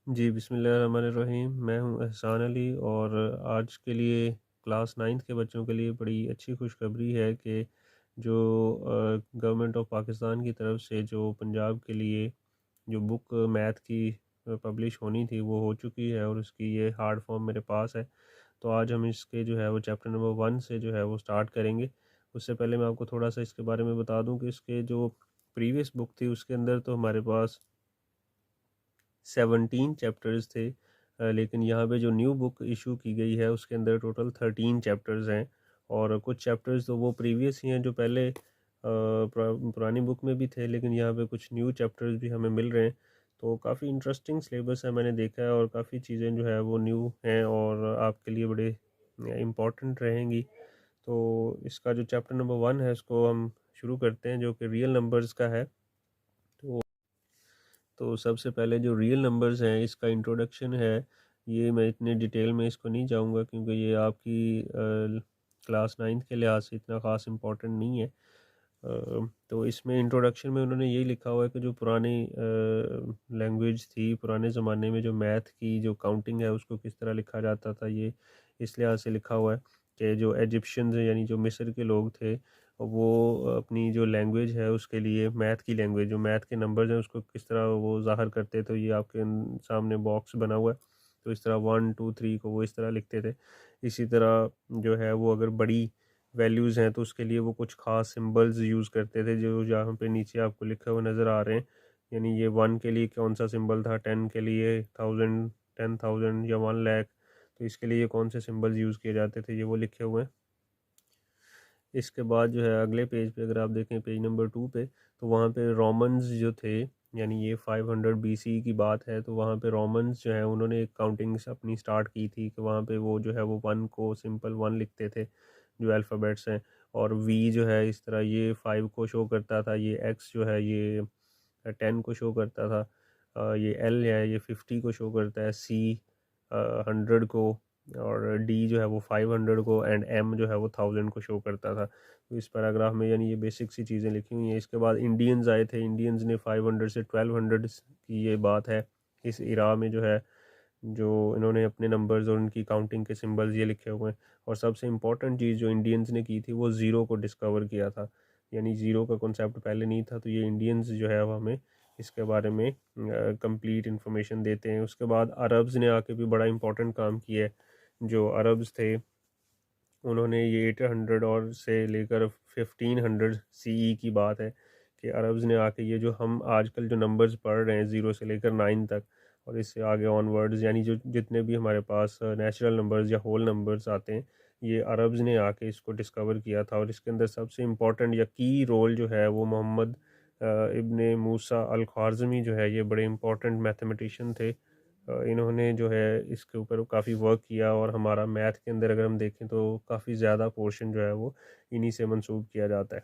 जी, बिस्मिल्लाहिर्रहमानिर्रहीम। मैं हूँ एहसान अली और आज के लिए क्लास 9th के बच्चों के लिए बड़ी अच्छी खुशखबरी है कि जो गवर्नमेंट ऑफ पाकिस्तान की तरफ से जो पंजाब के लिए जो बुक मैथ की पब्लिश होनी थी वो हो चुकी है और उसकी ये हार्ड फॉर्म मेरे पास है। तो आज हम इसके जो है वो चैप्टर नंबर 1 से जो है वो स्टार्ट करेंगे। उससे पहले मैं आपको थोड़ा-सा इसके बारे में बता दूँ कि इसके जो प्रीवियस बुक थी उसके अंदर तो हमारे पास 17 चैप्टर्स थे, लेकिन यहाँ पे जो न्यू बुक इशू की गई है उसके अंदर टोटल 13 चैप्टर्स हैं और कुछ चैप्टर्स तो वो प्रीवियस ही हैं जो पहले पुरानी बुक में भी थे, लेकिन यहाँ पे कुछ न्यू चैप्टर्स भी हमें मिल रहे हैं। तो काफ़ी इंटरेस्टिंग सिलेबस है, मैंने देखा है, और काफ़ी चीज़ें जो है वो न्यू हैं और आपके लिए बड़े इम्पोर्टेंट रहेंगी। तो इसका जो चैप्टर नंबर 1 है उसको हम शुरू करते हैं, जो कि रियल नंबर्स का है। तो सबसे पहले जो रियल नंबर्स हैं इसका इंट्रोडक्शन है। ये मैं इतने डिटेल में इसको नहीं जाऊंगा क्योंकि ये आपकी क्लास 9th के लिहाज से इतना ख़ास इम्पोर्टेंट नहीं है। तो इसमें इंट्रोडक्शन में उन्होंने यही लिखा हुआ है कि जो पुरानी लैंग्वेज थी, पुराने ज़माने में जो मैथ की जो काउंटिंग है उसको किस तरह लिखा जाता था, ये इस लिहाज से लिखा हुआ है कि जो इजिप्शियंस यानी जो मिस्र के लोग थे वो अपनी जो लैंग्वेज है उसके लिए मैथ की लैंग्वेज, जो मैथ के नंबर्स हैं उसको किस तरह वो ज़ाहिर करते थे, ये आपके सामने बॉक्स बना हुआ है। तो इस तरह 1 2 3 को वो इस तरह लिखते थे। इसी तरह जो है वो अगर बड़ी वैल्यूज़ हैं तो उसके लिए वो कुछ ख़ास सिंबल्स यूज़ करते थे जो जहाँ पे नीचे आपको लिखे हुए नज़र आ रहे हैं। यानी ये 1 के लिए कौन सा सिंबल था, 10 के लिए 1000, 10,000 या 1 लाख, तो इसके लिए कौन से सिंबल्स यूज़ किए जाते थे ये वो लिखे हुए हैं। इसके बाद जो है अगले पेज पे अगर आप देखें, पेज नंबर 2 पे, तो वहाँ पे रोमन्स जो थे, यानी ये 500 BC की बात है, तो वहाँ पे रोमन्स जो है उन्होंने एक काउंटिंग अपनी स्टार्ट की थी कि वहाँ पे वो जो है वो 1 को सिंपल 1 लिखते थे जो अल्फ़ाबेट्स हैं, और वी जो है इस तरह ये 5 को शो करता था, ये एक्स जो है ये 10 को शो करता था, ये एल है ये 50 को शो करता है, सी 100 को, और डी जो है वो 500 को, एंड एम जो है वो 1000 को शो करता था। तो इस पैराग्राफ में यानी ये बेसिक सी चीज़ें लिखी हुई हैं। इसके बाद इंडियंस आए थे, इंडियंस ने 500 से 1200 की ये बात है, इस इरा में जो है जो इन्होंने अपने नंबर्स और उनकी काउंटिंग के सिंबल्स ये लिखे हुए हैं। और सबसे इम्पॉर्टेंट चीज़ जो इंडियंस ने की थी वो ज़ीरो को डिस्कवर किया था, यानी ज़ीरो का कॉन्सेप्ट पहले नहीं था, तो ये इंडियंस जो है वो हमें इसके बारे में कंप्लीट इन्फॉर्मेशन देते हैं। उसके बाद अरब्स ने आके भी बड़ा इंपॉर्टेंट काम किया है। जो अरब्स थे उन्होंने ये 800 और से लेकर 1500 CE की बात है कि अरब्स ने आके ये जो हम आजकल जो नंबर्स पढ़ रहे हैं 0 से लेकर 9 तक और इससे आगे ऑनवर्ड्स, यानी जो जितने भी हमारे पास नेचुरल नंबर्स या होल नंबर्स आते हैं, ये अरब्स ने आके इसको डिस्कवर किया था। और इसके अंदर सबसे इम्पोर्टेंट या की रोल जो है वो मोहम्मद इब्ने मूसा अल ख्वारिज़मी जो है, ये बड़े इंपॉर्टेंट मैथमेटिशियन थे। इन्होंने जो है इसके ऊपर काफ़ी वर्क किया और हमारा मैथ के अंदर अगर हम देखें तो काफ़ी ज़्यादा पोर्शन जो है वो इन्हीं से मंसूब किया जाता है।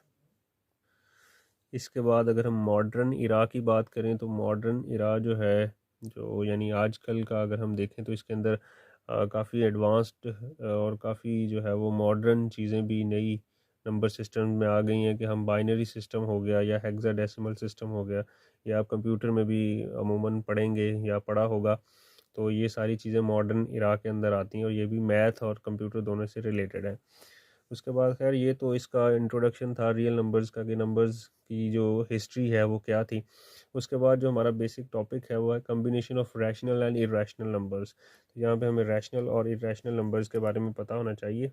इसके बाद अगर हम मॉडर्न इरा की बात करें तो मॉडर्न इरा जो है, जो यानी आजकल का अगर हम देखें तो इसके अंदर काफ़ी एडवांस्ड और काफ़ी जो है वो मॉडर्न चीज़ें भी नई नंबर सिस्टम में आ गई हैं कि हम बाइनरी सिस्टम हो गया या हेक्साडेसिमल सिस्टम हो गया, या आप कंप्यूटर में भी अमूमन पढ़ेंगे या पढ़ा होगा। तो ये सारी चीज़ें मॉडर्न इरा के अंदर आती हैं और ये भी मैथ और कंप्यूटर दोनों से रिलेटेड है। उसके बाद खैर ये तो इसका इंट्रोडक्शन था रियल नंबर्स का कि नंबर्स की जो हिस्ट्री है वो क्या थी। उसके बाद जो हमारा बेसिक टॉपिक है वो है combination of rational and irrational numbers. तो यहाँ पे हमें रैशनल और इरेशनल नंबर्स के बारे में पता होना चाहिए।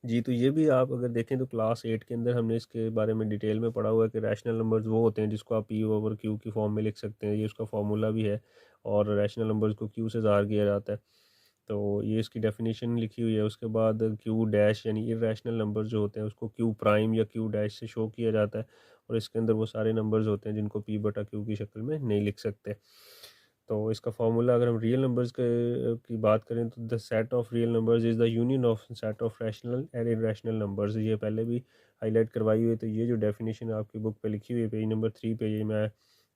जी, तो ये भी आप अगर देखें तो क्लास 8 के अंदर हमने इसके बारे में डिटेल में पढ़ा हुआ है कि रैशनल नंबर्स वो होते हैं जिसको आप पी ओवर क्यू की फॉर्म में लिख सकते हैं, ये उसका फार्मूला भी है। और रैशनल नंबर्स को क्यू से ज़ाहिर किया जाता है, तो ये इसकी डेफिनेशन लिखी हुई है। उसके बाद क्यू डैश यानी इरेशनल नंबर्स जो होते हैं उसको क्यू प्राइम या क्यू डैश से शो किया जाता है, और इसके अंदर वो सारे नंबर्स होते हैं जिनको पी बटा क्यू की शक्ल में नहीं लिख सकते। तो इसका फार्मूला अगर हम रियल नंबर्स के की बात करें तो the set of real numbers is the union of set of rational and irrational numbers, ये पहले भी हाईलाइट करवाई हुई है। तो ये जो डेफिनेशन आपकी बुक पे लिखी हुई है पेज नंबर 3 पे, ये मैं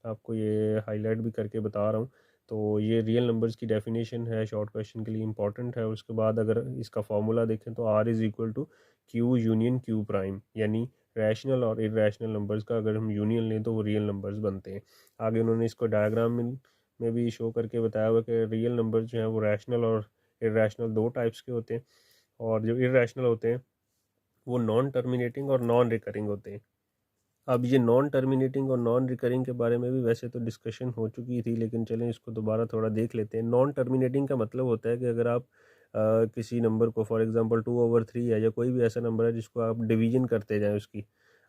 आपको ये हाईलाइट भी करके बता रहा हूँ। तो ये रियल नंबर्स की डेफिनेशन है, शॉर्ट क्वेश्चन के लिए इंपॉर्टेंट है। और उसके बाद अगर इसका फार्मूला देखें तो R is equal to Q union Q prime, यानी रैशनल और इरेशनल नंबर्स का अगर हम यूनियन लें तो वो रियल नंबर्स बनते हैं। आगे उन्होंने इसको डायग्राम में में भी शो करके बताया हुआ कि रियल नंबर जो हैं वो रैशनल और इर्रेशनल दो टाइप्स के होते हैं, और जो इर्रेशनल होते हैं वो नॉन टर्मिनेटिंग और नॉन रिकरिंग होते हैं। अब ये नॉन टर्मिनेटिंग और नॉन रिकरिंग के बारे में भी वैसे तो डिस्कशन हो चुकी थी, लेकिन चलें इसको दोबारा थोड़ा देख लेते हैं। नॉन टर्मिनेटिंग का मतलब होता है कि अगर आप किसी नंबर को, फॉर एग्जांपल 2/3 है या कोई भी ऐसा नंबर है जिसको आप डिवीजन करते जाएं उसकी,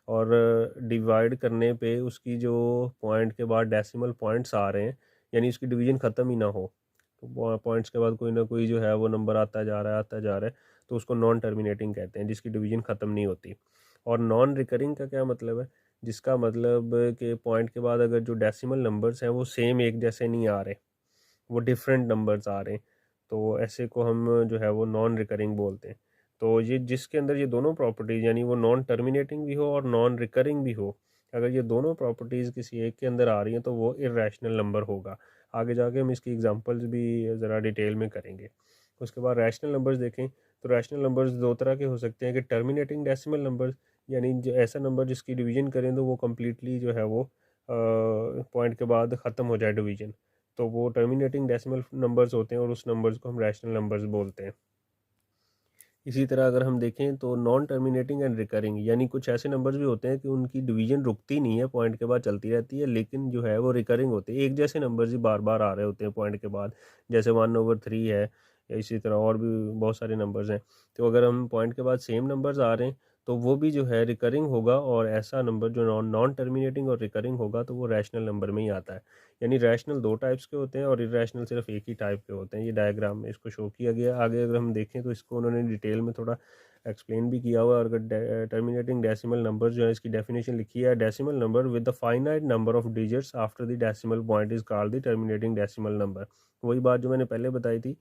और डिवाइड करने पे उसकी जो पॉइंट के बाद डेसिमल पॉइंट्स आ रहे हैं, यानी उसकी डिवीजन ख़त्म ही ना हो, तो पॉइंट्स के बाद कोई ना कोई जो है वो नंबर आता जा रहा है आता जा रहा है, तो उसको नॉन टर्मिनेटिंग कहते हैं, जिसकी डिवीजन ख़त्म नहीं होती। और नॉन रिकरिंग का क्या मतलब है? जिसका मतलब कि पॉइंट के बाद अगर जो डेसिमल नंबर्स हैं वो सेम एक जैसे नहीं आ रहे, वो डिफरेंट नंबर्स आ रहे हैं, तो ऐसे को हम जो है वो नॉन रिकरिंग बोलते हैं। तो ये जिसके अंदर ये दोनों प्रॉपर्टीज़, यानी वो नॉन टर्मिनेटिंग भी हो और नॉन रिकरिंग भी हो, अगर ये दोनों प्रॉपर्टीज़ किसी एक के अंदर आ रही हैं तो वो इर्रेशनल नंबर होगा। आगे जाके हम इसकी एग्जांपल्स भी ज़रा डिटेल में करेंगे। उसके बाद रैशनल नंबर्स देखें, तो रैशनल नंबर्स दो तरह के हो सकते हैं कि टर्मिनेटिंग डेसिमल नंबर्स, यानी जो ऐसा नंबर जिसकी डिवीजन करें तो वो कम्प्लीटली जो है वो पॉइंट के बाद ख़त्म हो जाए डिवीजन, तो वो टर्मिनेटिंग डेसिमल नंबर्स होते हैं और उस नंबर्स को हम रैशनल नंबर्स बोलते हैं। इसी तरह अगर हम देखें तो नॉन टर्मिनेटिंग एंड रिकरिंग, यानी कुछ ऐसे नंबर्स भी होते हैं कि उनकी डिवीजन रुकती नहीं है, पॉइंट के बाद चलती रहती है, लेकिन जो है वो रिकरिंग होते हैं, एक जैसे नंबर्स ही बार बार आ रहे होते हैं पॉइंट के बाद, जैसे 1/3 है, या इसी तरह और भी बहुत सारे नंबर्स हैं। तो अगर हम पॉइंट के बाद सेम नंबर्स आ रहे हैं तो वो भी जो है रिकरिंग होगा, और ऐसा नंबर जो नॉन नॉन टर्मिनेटिंग और रिकरिंग होगा तो वो रैशनल नंबर में ही आता है। यानी रैशनल दो टाइप्स के होते हैं और इरेशनल सिर्फ एक ही टाइप के होते हैं। ये डायग्राम में इसको शो किया गया। आगे अगर हम देखें तो इसको उन्होंने डिटेल में थोड़ा एक्सप्लेन भी किया हुआ है। और अगर टर्मिनेटिंग डेसिमल नंबर जो है, इसकी डेफिनेशन लिखी है, decimal number with the finite number of digits after the decimal point is called the terminating decimal number. वही बात जो मैंने पहले बताई थी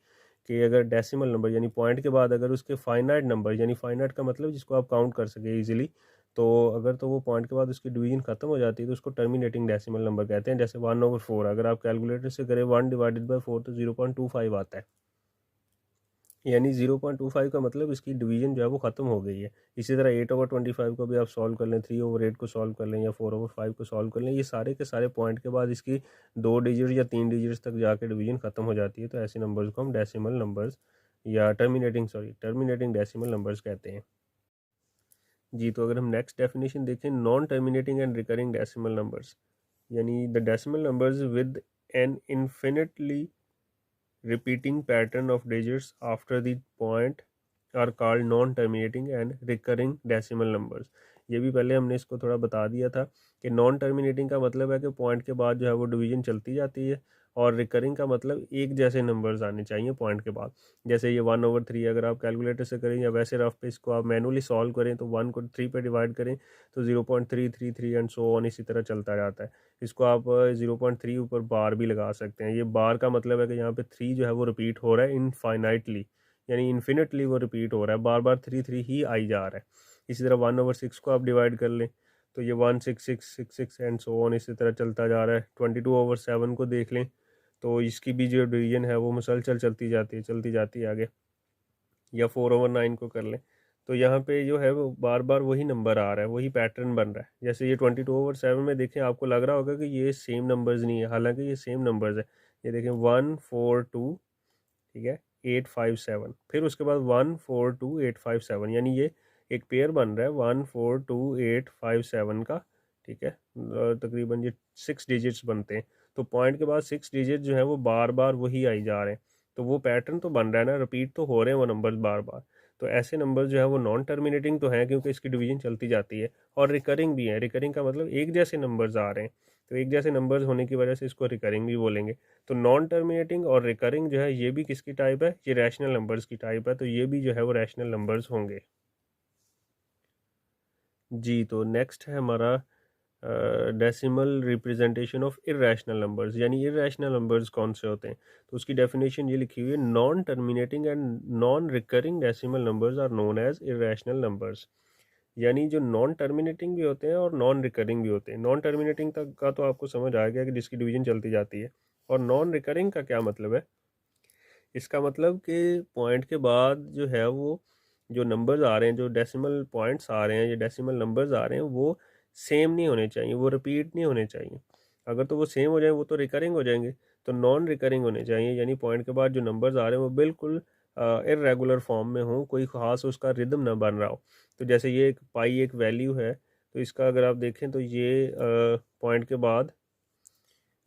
कि अगर डेसिमल नंबर यानी पॉइंट के बाद अगर उसके फाइनाइट नंबर, यानी फाइनाइट का मतलब जिसको आप काउंट कर सके इजीली, तो अगर तो वो पॉइंट के बाद उसकी डिवीजन खत्म हो जाती है तो उसको टर्मिनेटिंग डेसिमल नंबर कहते हैं। जैसे 1/4 अगर आप कैलकुलेटर से करें 1/4 तो 0.25 आता है, यानी 0.25 का मतलब इसकी डिवीजन जो है वो ख़त्म हो गई है। इसी तरह 8/25 को भी आप सॉल्व कर लें, 3/8 को सॉल्व कर लें, या 4/5 को सॉल्व कर लें, ये सारे के सारे पॉइंट के बाद इसकी 2 डिजिट या 3 डिजिट्स तक जाके डिवीजन ख़त्म हो जाती है। तो ऐसे नंबर्स को हम डेसिमल नंबर्स या टर्मिनेटिंग डेसिमल नंबर्स कहते हैं। जी, तो अगर हम नेक्स्ट डेफिनेशन देखें, non terminating and recurring decimal numbers, यानी the decimal numbers with an infinitely repeating pattern of digits after the point are called non-terminating and recurring decimal numbers। ये भी पहले हमने इसको थोड़ा बता दिया था कि नॉन टर्मिनेटिंग का मतलब है कि पॉइंट के बाद जो है वो डिवीजन चलती जाती है, और रिकरिंग का मतलब एक जैसे नंबर्स आने चाहिए पॉइंट के बाद। जैसे ये 1/3 अगर आप कैलकुलेटर से करें या वैसे रफ पे इसको आप मैनुअली सॉल्व करें, तो 1 को 3 पे डिवाइड करें तो 0.333 एंड सो ऑन इसी तरह चलता जाता है। इसको आप 0.3 ऊपर बार भी लगा सकते हैं। ये बार का मतलब है कि यहाँ पे 3 जो है वो रिपीट हो रहा है इनफाइनाइटली, यानी इन्फिनिटली वो रिपीट हो रहा है, बार बार 3 ही आई जा रहा है। इसी तरह 1/6 को आप डिवाइड कर लें तो ये 16666 एंड सो ऑन इसी तरह चलता जा रहा है। 22/7 को देख लें तो इसकी भी जो डिवीजन है वो मुसलसल चलती जाती है आगे। या 4/9 को कर लें तो यहाँ पे जो है वो बार बार वही नंबर आ रहा है, वही पैटर्न बन रहा है। जैसे ये 22/7 में देखें, आपको लग रहा होगा कि ये सेम नंबर्स नहीं है, हालांकि ये सेम नंबर्स है। ये देखें 142, ठीक है, 857, फिर उसके बाद 142 857, यानी ये एक पेयर बन रहा है 142 857 का, ठीक है। तकरीबन ये 6 डिजिट्स बनते हैं, तो पॉइंट के बाद 6 डिजिट जो है वो बार बार वही आई जा रहे हैं। तो वो पैटर्न तो बन रहा है ना, रिपीट तो हो रहे हैं वो नंबर्स बार बार। तो ऐसे नंबर जो है वो नॉन टर्मिनेटिंग तो हैं क्योंकि इसकी डिवीजन चलती जाती है, और रिकरिंग भी है। रिकरिंग का मतलब एक जैसे नंबर्स आ रहे हैं, तो एक जैसे नंबर्स होने की वजह से इसको रिकरिंग भी बोलेंगे। तो नॉन टर्मिनेटिंग और रिकरिंग जो है ये भी किसकी टाइप है? ये रैशनल नंबर्स की टाइप है, तो ये भी जो है वो रैशनल नंबर्स होंगे। जी, तो नेक्स्ट है हमारा decimal representation of irrational numbers, यानी इरेशनल नंबर्स कौन से होते हैं? तो उसकी डेफिनेशन ये लिखी हुई है, non terminating and non recurring decimal numbers are known as irrational numbers. यानी जो नॉन टर्मिनेटिंग भी होते हैं और नॉन रिकरिंग भी होते हैं। नॉन टर्मिनेटिंग तक का तो आपको समझ आ गया कि जिसकी डिवीजन चलती जाती है। और नॉन रिकरिंग का क्या मतलब है? इसका मतलब कि पॉइंट के बाद जो है वो जो नंबर्स आ रहे हैं, जो डेसिमल पॉइंट्स आ रहे हैं, ये डेसिमल नंबर्स आ रहे हैं, वो सेम नहीं होने चाहिए, वो रिपीट नहीं होने चाहिए। अगर तो वो सेम हो जाए वो तो रिकरिंग हो जाएंगे। तो नॉन रिकरिंग होने चाहिए, यानी पॉइंट के बाद जो नंबर्स आ रहे हैं वो बिल्कुल इर्रेगुलर फॉर्म में हो, कोई ख़ास उसका रिदम ना बन रहा हो। तो जैसे ये एक पाई एक वैल्यू है, तो इसका अगर आप देखें तो ये पॉइंट के बाद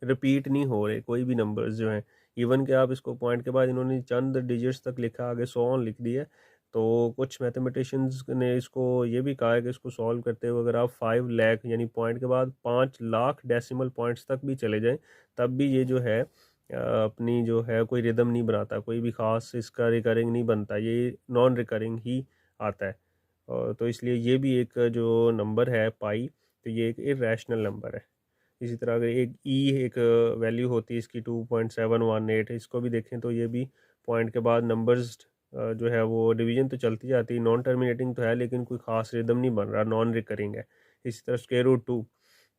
रिपीट नहीं हो रहे कोई भी नंबर्स जो हैं। इवन कि आप इसको पॉइंट के बाद इन्होंने चंद डिजिट्स तक लिखा, आगे 100 लिख दिया। तो कुछ मैथमेटिशियंस ने इसको ये भी कहा है कि इसको सॉल्व करते हुए अगर आप 5 लाख यानी पॉइंट के बाद 5 लाख डेसिमल पॉइंट्स तक भी चले जाएं, तब भी ये जो है अपनी जो है कोई रिदम नहीं बनाता, कोई भी ख़ास इसका रिकरिंग नहीं बनता, ये नॉन रिकरिंग ही आता है। और तो इसलिए ये भी एक जो नंबर है पाई, तो ये एक इरेशनल नंबर है। इसी तरह अगर एक एक वैल्यू होती है इसकी 2.718, इसको भी देखें तो ये भी पॉइंट के बाद नंबर्स जो है वो डिवीजन तो चलती जाती है, नॉन टर्मिनेटिंग तो है लेकिन कोई ख़ास रिदम नहीं बन रहा, नॉन रिकरिंग है। इसी तरह स्क्वायर रूट 2,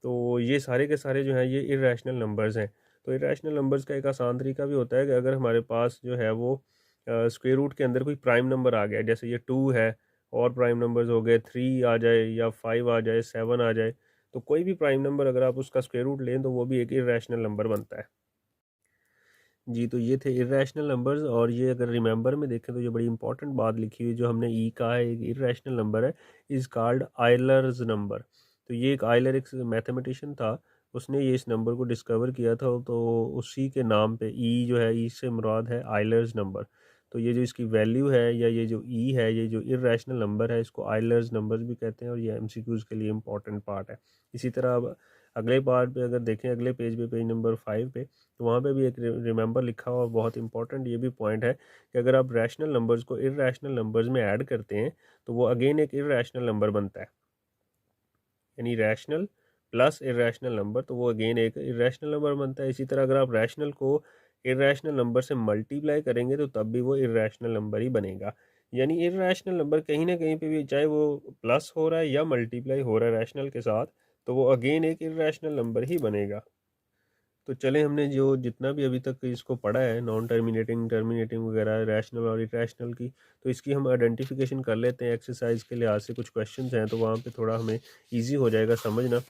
तो ये सारे के सारे जो हैं ये इरेशनल नंबर्स हैं। तो इरेशनल नंबर्स का एक आसान तरीका भी होता है कि अगर हमारे पास जो है वो स्क्वायर रूट के अंदर कोई प्राइम नंबर आ गया, जैसे ये 2 है, और प्राइम नंबर्स हो गए 3 आ जाए या 5 आ जाए, 7 आ जाए, तो कोई भी प्राइम नंबर अगर आप उसका स्क्वायर रूट लें तो वो भी एक इरेशनल नंबर बनता है। जी, तो ये थे इरेशनल नंबर्स, और ये अगर रिमेंबर में देखें तो ये बड़ी इंपॉर्टेंट बात लिखी हुई जो हमने ई कहा है एक इरेशनल नंबर है, इज़ कॉल्ड आयलर्स नंबर। तो ये एक आयलर एक मैथमेटिशियन था, उसने ये इस नंबर को डिस्कवर किया था, तो उसी के नाम पे ई जो है, ई से मुराद है आयलर्स नंबर। तो ये जो इसकी वैल्यू है या ये जो ई है, ये जो इरेशनल नंबर है, इसको आयलर्स नंबर्स भी कहते हैं, और ये एमसीक्यूज़ के लिए इंपॉर्टेंट पार्ट है। इसी तरह अब अगले पार्ट पे अगर देखें, अगले पेज पे, पेज नंबर 5 पे, तो वहाँ पे भी एक रिमेंबर लिखा हुआ बहुत इंपॉर्टेंट ये भी पॉइंट है कि अगर आप रैशनल नंबर्स को इरैशनल नंबर्स में ऐड करते हैं तो वो अगेन एक इरैशनल नंबर बनता है, यानी रैशनल प्लस इरैशनल नंबर, तो वो अगेन एक इरैशनल नंबर बनता है। इसी तरह अगर आप रैशनल को इरैशनल नंबर से मल्टीप्लाई करेंगे तो तब भी वो इरैशनल नंबर ही बनेगा। यानी इरैशनल नंबर कहीं ना कहीं पे भी, चाहे वो प्लस हो रहा है या मल्टीप्लाई हो रहा है रैशनल के साथ, तो वो अगेन एक इरैशनल नंबर ही बनेगा। तो चले, हमने जो जितना भी अभी तक इसको पढ़ा है, नॉन टर्मिनेटिंग, टर्मिनेटिंग वगैरह, रैशनल और इरेशनल की, तो इसकी हम आइडेंटिफिकेशन कर लेते हैं। एक्सरसाइज के लिहाज से कुछ क्वेश्चंस हैं तो वहाँ पे थोड़ा हमें इजी हो जाएगा समझना।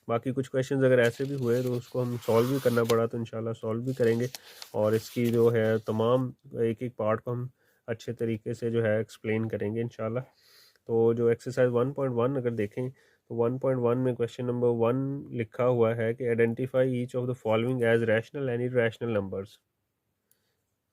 बाकी कुछ क्वेश्चंस अगर ऐसे भी हुए तो उसको हम सॉल्व भी करना पड़ा तो इंशाल्लाह सॉल्व भी करेंगे, और इसकी जो है तमाम एक एक पार्ट को हम अच्छे तरीके से जो है एक्सप्लेन करेंगे इंशाल्लाह। तो जो एक्सरसाइज 1.1 अगर देखें तो 1.1 में क्वेश्चन नंबर 1 लिखा हुआ है कि identify each of the following as rational and irrational numbers.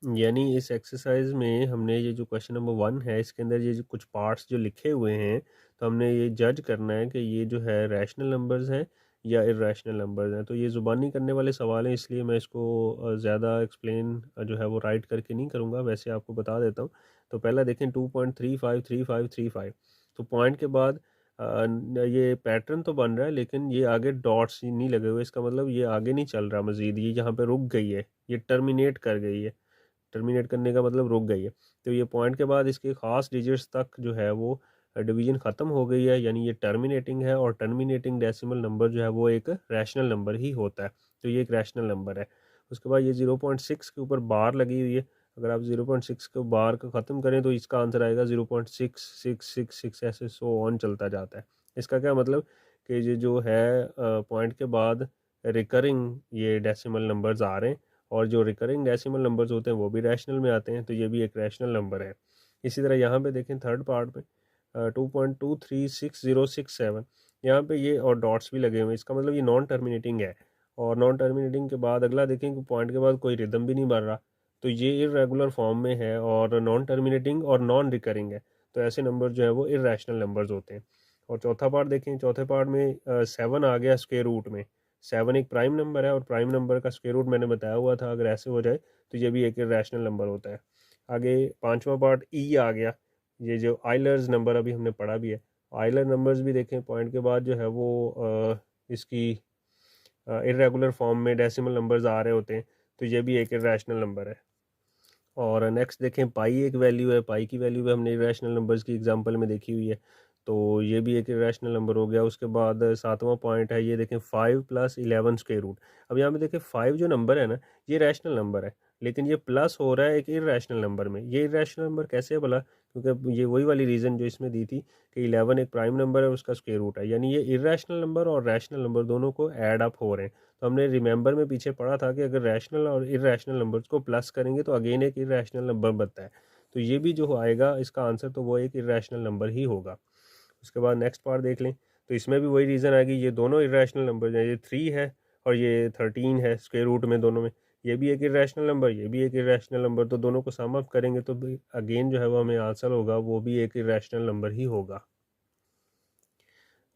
यानी इस एक्सरसाइज में हमने ये जो क्वेश्चन नंबर 1 है इसके अंदर ये जो कुछ पार्ट्स जो लिखे हुए हैं, तो हमने ये जज करना है कि ये जो है रैशनल नंबर्स हैं या इरैशनल नंबर्स हैं। तो ये ज़ुबानी करने वाले सवाल हैं, इसलिए मैं इसको ज़्यादा एक्सप्लेन जो है वो राइट करके नहीं करूँगा, वैसे आपको बता देता हूँ। तो पहला देखें 2.353535, तो पॉइंट के बाद ये पैटर्न तो बन रहा है लेकिन ये आगे डॉट्स नहीं लगे हुए, इसका मतलब ये आगे नहीं चल रहा मज़ीद, ये यहाँ पे रुक गई है, ये टर्मिनेट कर गई है। टर्मिनेट करने का मतलब रुक गई है। तो ये पॉइंट के बाद इसके ख़ास डिजिट्स तक जो है वो डिवीजन ख़त्म हो गई है, यानी ये टर्मिनेटिंग है, और टर्मिनेटिंग डेसिमल नंबर जो है वो एक रैशनल नंबर ही होता है। तो ये एक रैशनल नंबर है। उसके बाद ये 0.6 के ऊपर बार लगी हुई है, अगर आप 0.6 को बार को ख़त्म करें तो इसका आंसर आएगा 0.6666, ऐसे सो ऑन चलता जाता है। इसका क्या मतलब कि ये जो है पॉइंट के बाद रिकरिंग ये डेसिमल नंबर्स आ रहे हैं, और जो रिकरिंग डेसिमल नंबर्स होते हैं वो भी रैशनल में आते हैं, तो ये भी एक रैशनल नंबर है। इसी तरह यहाँ पे देखें थर्ड पार्ट में 2.236067, यहाँ पे ये और डॉट्स भी लगे हुए हैं, इसका मतलब ये नॉन टर्मिनेटिंग है। और नॉन टर्मिनेटिंग के बाद अगला देखें कि पॉइंट के बाद कोई रिदम भी नहीं बन रहा, तो ये इरेगुलर फॉर्म में है और नॉन टर्मिनेटिंग और नॉन रिकरिंग है, तो ऐसे नंबर जो है वो इरेशनल नंबर्स होते हैं। और चौथा पार्ट देखें, चौथे पार्ट में 7 आ गया स्क्वायर रूट में। 7 एक प्राइम नंबर है, और प्राइम नंबर का स्क्वायर रूट मैंने बताया हुआ था, अगर ऐसे हो जाए तो ये भी एक रैशनल नंबर होता है। आगे पांचवा पार्ट ई आ गया, ये जो आइलर्स नंबर अभी हमने पढ़ा भी है। आइलर नंबर्स भी देखें पॉइंट के बाद जो है वो इसकी इरेगुलर फॉर्म में डेसिमल नंबर्स आ रहे होते हैं, तो ये भी एक रैशनल नंबर है। और नेक्स्ट देखें पाई एक वैल्यू है, पाई की वैल्यू भी हमने इरेशनल नंबर्स की एग्जांपल में देखी हुई है, तो ये भी एक इरेशनल नंबर हो गया। उसके बाद सातवां पॉइंट है, ये देखें 5+11 स्क्वायर रूट। अब यहाँ पे देखें 5 जो नंबर है ना, ये रैशनल नंबर है, लेकिन ये प्लस हो रहा है एक इरेशनल नंबर में। ये इरेशनल नंबर कैसे है भला? क्योंकि ये वही वाली रीज़न जो इसमें दी थी कि 11 एक प्राइम नंबर है, उसका स्क्वायर रूट है, यानी ये इर्रेशनल नंबर और रैशनल नंबर दोनों को ऐड अप हो रहे हैं। तो हमने रिमेंबर में पीछे पढ़ा था कि अगर रैशनल और इर्रेशनल नंबर्स को प्लस करेंगे तो अगेन एक इर्रेशनल नंबर बनता है। तो ये भी जो आएगा इसका आंसर तो वो एक इर्रेशनल नंबर ही होगा। उसके बाद नेक्स्ट पार्ट देख लें, तो इसमें भी वही रीज़न आएगी, ये दोनों इरेशनल नंबर हैं, ये 3 है और ये 13 है स्क्वायर रूट में दोनों में, ये भी एक इरेशनल नंबर, ये भी एक इरेशनल नंबर, तो दोनों को सम अप करेंगे तो अगेन जो है वो हमें आंसर होगा वो भी एक इरेशनल नंबर ही होगा।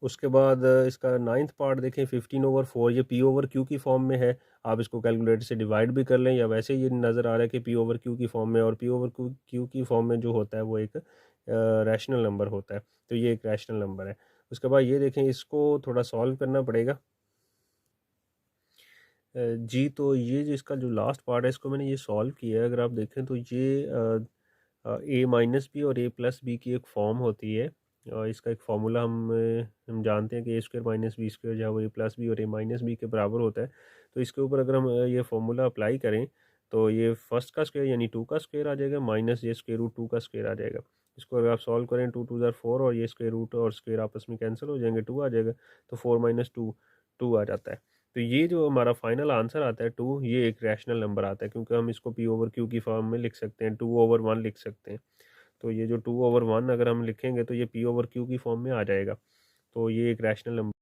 उसके बाद इसका नाइन्थ पार्ट देखें, 15/4, ये पी ओवर क्यू की फॉर्म में है। आप इसको कैलकुलेटर से डिवाइड भी कर लें या वैसे ये नज़र आ रहा है कि पी ओवर क्यू की फॉर्म में, और पी ओवर क्यू की फॉर्म में जो होता है वो एक रैशनल नंबर होता है, तो ये एक रैशनल नंबर है। उसके बाद ये देखें, इसको थोड़ा सॉल्व करना पड़ेगा। जी, तो ये जो इसका जो लास्ट पार्ट है इसको मैंने ये सॉल्व किया है। अगर आप देखें तो ये ए माइनस बी और ए प्लस बी की एक फॉर्म होती है, और इसका एक फार्मूला हम जानते हैं कि ए स्क्वायर माइनस बी स्क्वायर जो है वो ए प्लस बी और ए माइनस बी के बराबर होता है। तो इसके ऊपर अगर हम ये फार्मूला अप्लाई करें तो ये फर्स्ट का स्क्वायर यानी 2 का स्क्वायर आ जाएगा, माइनस ये स्क्वायर रूट 2 का स्क्वायर आ जाएगा। इसको अगर आप सॉल्व करें, 2 2 4 और ये स्क्वायर रूट और स्क्वायर आपस में कैंसिल हो जाएंगे, 2 आ जाएगा, तो 4 माइनस 2 2 आ जाता है। तो ये जो हमारा फाइनल आंसर आता है 2, ये एक रैशनल नंबर आता है, क्योंकि हम इसको पी ओवर क्यू की फॉर्म में लिख सकते हैं, 2/1 लिख सकते हैं। तो ये जो 2/1 अगर हम लिखेंगे तो ये पी ओवर क्यू की फॉर्म में आ जाएगा, तो ये एक रैशनल नंबर